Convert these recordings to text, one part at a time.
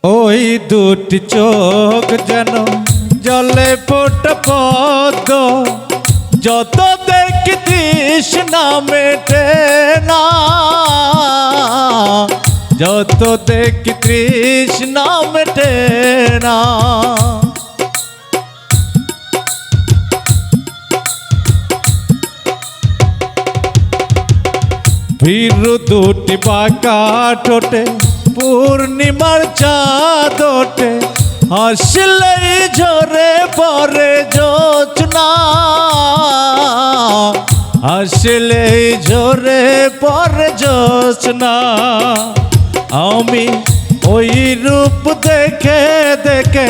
ওই দুটি চোখ যেন জলে ফোটা পদ্ম, যত দেখি তৃষ্ণা মেটে না, যত দেখি তৃষ্ণা মেটে না। ভীরু দুটি বাঁকা ঠোঁটে পূর্ণিমার চাঁদ ওঠে, হাসলেই ঝরে পড়ে জোছনা, হাসলেই ঝরে পড়ে জোছনা। আমি ওই রূপ দেখে দেখে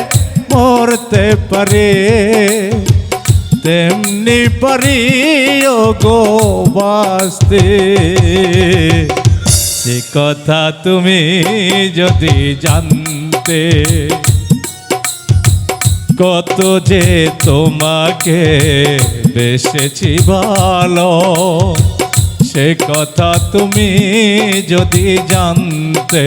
মরতে পারি, তেমনি পারি ও গো বাঁচতে। সে কথা তুমি যদি জানতে, কত যে তোমাকে বেসেছি ভালো, সে কথা তুমি যদি জানতে।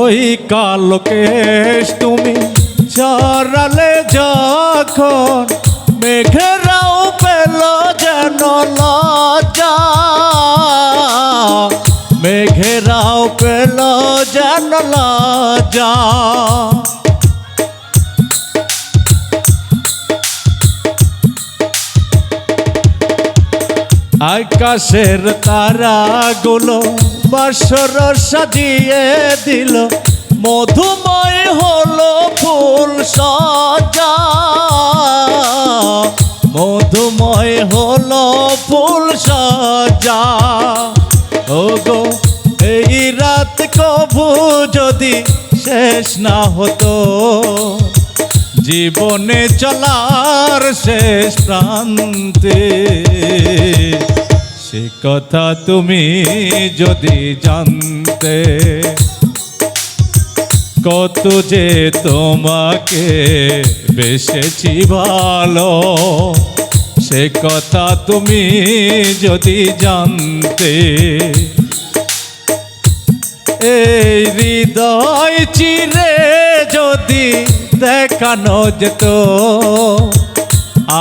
ওই কালো কেশ তুমি ছড়ালে যখন, মেঘেরাও পেল যেন লজ্জা, মেঘেরাও পেল যেন লজ্জা। আকাশের তারাগুলো বাসর সাজিয়ে দিল, মধুময় হলো ফুল সজ্জা, মধুময় হলো ফুল সজ্জা। ওগো এই রাত কভু যদি শেষ না হতো, জীবনে চলার শেষ প্রান্তে, সে কথা তুমি যদি জানতে, কত যে তোমাকে বেসেছি ভালো, সে কথা তুমি যদি জানতে। এই হৃদয় চিরে যদি দেখানো যেত,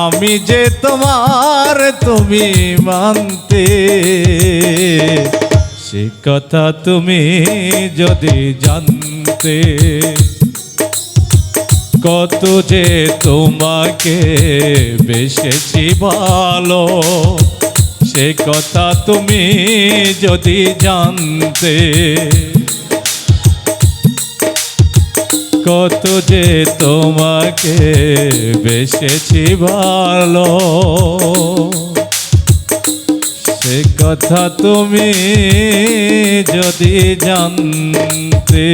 আমি যে তোমার তুমি মানতে, সে কথা তুমি যদি জানতে, কত যে তোমাকে বেসেছি ভালো, সে কথা তুমি যদি জানতে। কত যে তোমাকে বেসেছি ভালো, সে কথা তুমি যদি জানতে।